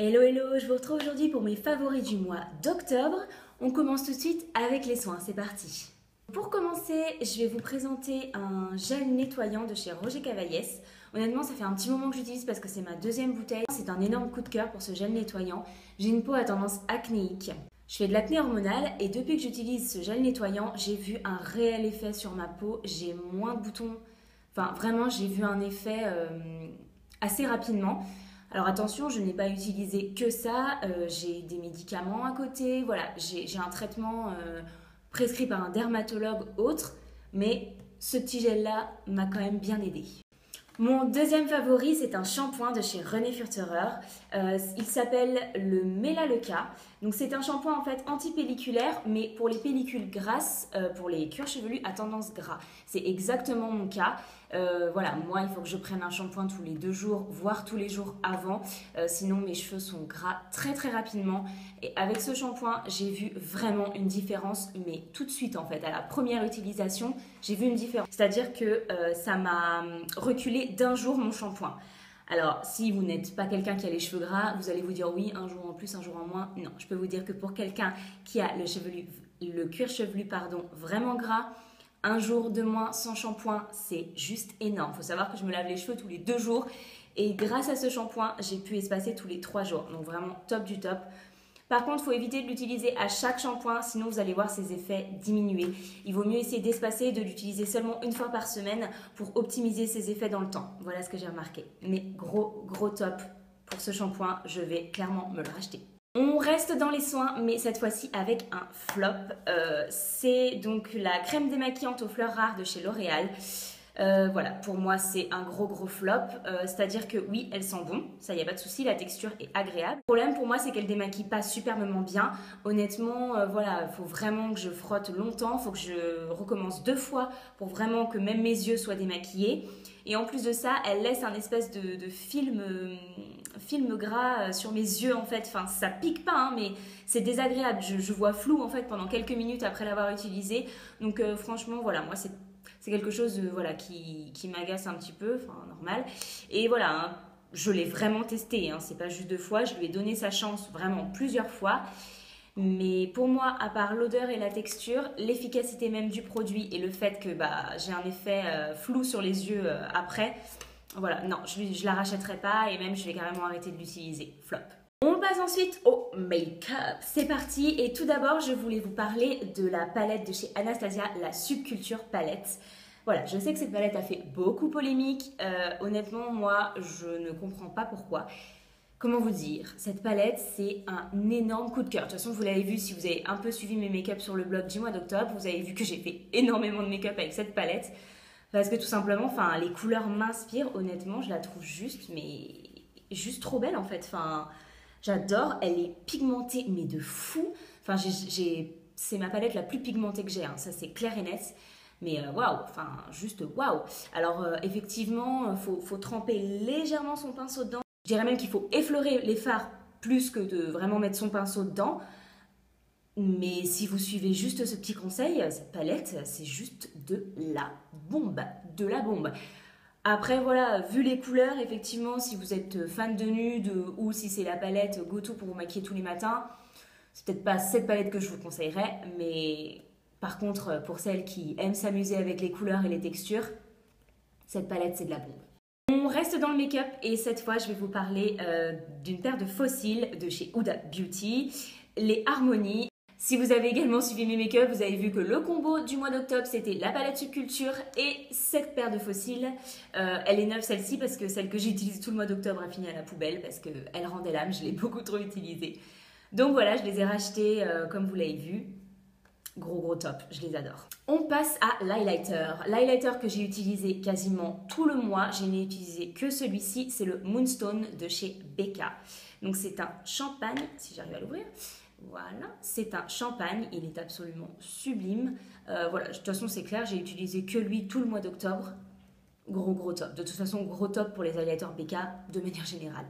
Hello hello, je vous retrouve aujourd'hui pour mes favoris du mois d'octobre. On commence tout de suite avec les soins, c'est parti. Pour commencer, je vais vous présenter un gel nettoyant de chez Roger Cavaillès. Honnêtement, ça fait un petit moment que j'utilise parce que c'est ma deuxième bouteille. C'est un énorme coup de cœur pour ce gel nettoyant. J'ai une peau à tendance acnéique. Je fais de l'acné hormonale et depuis que j'utilise ce gel nettoyant, j'ai vu un réel effet sur ma peau. J'ai moins de boutons. Enfin, vraiment, j'ai vu un effet assez rapidement. Alors attention, je n'ai pas utilisé que ça, j'ai des médicaments à côté, voilà, j'ai un traitement prescrit par un dermatologue autre, mais ce petit gel-là m'a quand même bien aidé. Mon deuxième favori, c'est un shampoing de chez René Furterer. Il s'appelle le Melaleuca. Donc c'est un shampoing en fait anti-pelliculaire, mais pour les pellicules grasses, pour les cuirs chevelus à tendance gras. C'est exactement mon cas. Voilà, moi il faut que je prenne un shampoing tous les 2 jours, voire tous les jours avant. Sinon mes cheveux sont gras très très rapidement. Et avec ce shampoing, j'ai vu vraiment une différence, mais tout de suite en fait. À la première utilisation, j'ai vu une différence. C'est-à-dire que ça m'a reculé d'un jour mon shampoing. Alors, si vous n'êtes pas quelqu'un qui a les cheveux gras, vous allez vous dire oui, un jour en plus, un jour en moins. Non, je peux vous dire que pour quelqu'un qui a le cuir chevelu vraiment gras, un jour de moins sans shampoing, c'est juste énorme. Il faut savoir que je me lave les cheveux tous les 2 jours et grâce à ce shampoing, j'ai pu espacer tous les 3 jours. Donc vraiment top du top. Par contre, il faut éviter de l'utiliser à chaque shampoing, sinon vous allez voir ses effets diminuer. Il vaut mieux essayer d'espacer et de l'utiliser seulement une fois par semaine pour optimiser ses effets dans le temps. Voilà ce que j'ai remarqué. Mais gros top pour ce shampoing, je vais clairement me le racheter. On reste dans les soins, mais cette fois-ci avec un flop. C'est donc la crème démaquillante aux fleurs rares de chez L'Oréal. Voilà, pour moi c'est un gros flop, c'est-à-dire que oui, elle sent bon, ça y a pas de souci, la texture est agréable. Le problème pour moi c'est qu'elle démaquille pas superbement bien. Honnêtement, voilà, il faut vraiment que je frotte longtemps, il faut que je recommence 2 fois pour vraiment que même mes yeux soient démaquillés. Et en plus de ça, elle laisse un espèce de film gras sur mes yeux en fait. Enfin, ça pique pas, hein, mais c'est désagréable. Je vois flou en fait pendant quelques minutes après l'avoir utilisé. Donc franchement, voilà, moi c'est quelque chose voilà, qui m'agace un petit peu, enfin normal. Et voilà, hein, je l'ai vraiment testé, hein, c'est pas juste 2 fois, je lui ai donné sa chance vraiment plusieurs fois. Mais pour moi, à part l'odeur et la texture, l'efficacité même du produit et le fait que j'ai un effet flou sur les yeux après, voilà, non, je la rachèterai pas et même je vais carrément arrêter de l'utiliser. Flop. On passe ensuite au make-up. C'est parti et tout d'abord, je voulais vous parler de la palette de chez Anastasia, la Subculture palette. Voilà, je sais que cette palette a fait beaucoup polémique. Honnêtement, moi, je ne comprends pas pourquoi. Comment vous dire? Cette palette, c'est un énorme coup de cœur. De toute façon, vous l'avez vu si vous avez un peu suivi mes make-up sur le blog du mois d'octobre. Vous avez vu que j'ai fait énormément de make-up avec cette palette. Parce que tout simplement, enfin, les couleurs m'inspirent. Honnêtement, je la trouve juste, mais juste trop belle en fait. Enfin, j'adore. Elle est pigmentée, mais de fou. Enfin, c'est ma palette la plus pigmentée que j'ai. Hein. Ça, c'est clair et net. Mais waouh, enfin, juste waouh. Alors, effectivement, faut tremper légèrement son pinceau dedans. Je dirais même qu'il faut effleurer les fards plus que de vraiment mettre son pinceau dedans. Mais si vous suivez juste ce petit conseil, cette palette, c'est juste de la bombe. De la bombe. Après, voilà, vu les couleurs, effectivement, si vous êtes fan de nude ou si c'est la palette Go-To pour vous maquiller tous les matins, c'est peut-être pas cette palette que je vous conseillerais, mais par contre, pour celles qui aiment s'amuser avec les couleurs et les textures, cette palette, c'est de la bombe. On reste dans le make-up et cette fois, je vais vous parler d'une paire de fossiles de chez Huda Beauty, les Harmony. Si vous avez également suivi mes make-up, vous avez vu que le combo du mois d'octobre, c'était la palette Subculture et cette paire de fossiles. Elle est neuve celle-ci parce que celle que j'ai utilisée tout le mois d'octobre a fini à la poubelle parce qu'elle rendait l'âme, je l'ai beaucoup trop utilisée. Donc voilà, je les ai rachetés comme vous l'avez vu. Gros top, je les adore. On passe à l'highlighter. L'highlighter que j'ai utilisé quasiment tout le mois, je n'ai utilisé que celui-ci, c'est le Moonstone de chez Becca. Donc c'est un champagne, si j'arrive à l'ouvrir. Voilà, c'est un champagne, il est absolument sublime. Voilà, de toute façon c'est clair, j'ai utilisé que lui tout le mois d'octobre. Gros top. De toute façon, gros top pour les highlighters Becca de manière générale.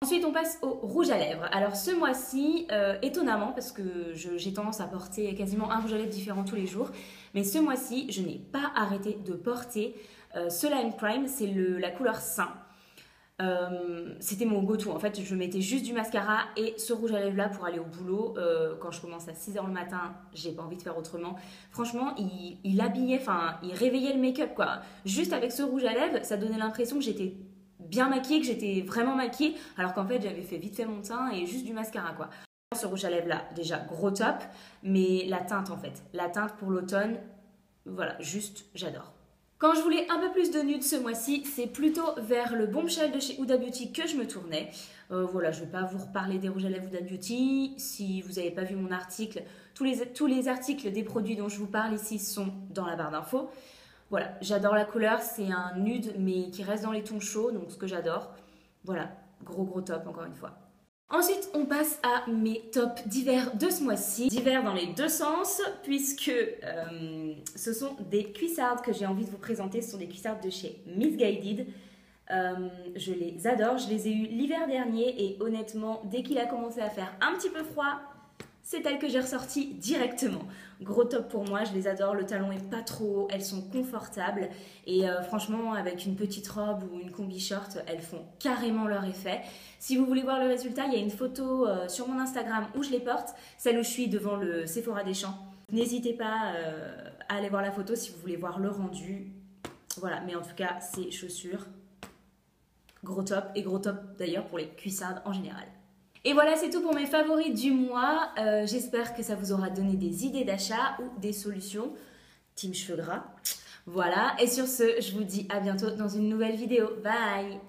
Ensuite, on passe au rouge à lèvres. Alors ce mois-ci, étonnamment, parce que j'ai tendance à porter quasiment un rouge à lèvres différent tous les jours, mais ce mois-ci, je n'ai pas arrêté de porter ce Lime Prime, c'est la couleur Saint. C'était mon go-to. En fait, je mettais juste du mascara et ce rouge à lèvres là pour aller au boulot. Quand je commence à 6h le matin, j'ai pas envie de faire autrement. Franchement, il habillait, enfin, il réveillait le make-up quoi. Juste avec ce rouge à lèvres, ça donnait l'impression que j'étais bien maquillée, que j'étais vraiment maquillée, alors qu'en fait, j'avais fait vite fait mon teint et juste du mascara quoi. Ce rouge à lèvres là, déjà gros top, mais la teinte en fait, la teinte pour l'automne, voilà, juste j'adore. Quand je voulais un peu plus de nude ce mois-ci, c'est plutôt vers le Bombshell de chez Huda Beauty que je me tournais. Voilà, je ne vais pas vous reparler des rouges à lèvres Huda Beauty. Si vous n'avez pas vu mon article, tous les articles des produits dont je vous parle ici sont dans la barre d'infos. Voilà, j'adore la couleur, c'est un nude mais qui reste dans les tons chauds, donc ce que j'adore. Voilà, gros top encore une fois. Ensuite, on passe à mes tops d'hiver de ce mois-ci. D'hiver dans les deux sens, puisque ce sont des cuissardes que j'ai envie de vous présenter. Ce sont des cuissardes de chez Missguided. Je les adore, je les ai eues l'hiver dernier et honnêtement, dès qu'il a commencé à faire un petit peu froid, c'est elles que j'ai ressorties directement. Gros top pour moi, je les adore, le talon est pas trop haut, elles sont confortables et franchement avec une petite robe ou une combi short, elles font carrément leur effet. Si vous voulez voir le résultat, il y a une photo sur mon Instagram où je les porte, celle où je suis devant le Sephora des Champs. N'hésitez pas à aller voir la photo si vous voulez voir le rendu. Voilà, mais en tout cas, ces chaussures, gros top et gros top d'ailleurs pour les cuissardes en général. Et voilà, c'est tout pour mes favoris du mois. J'espère que ça vous aura donné des idées d'achat ou des solutions. Team cheveux gras. Voilà, et sur ce, je vous dis à bientôt dans une nouvelle vidéo. Bye!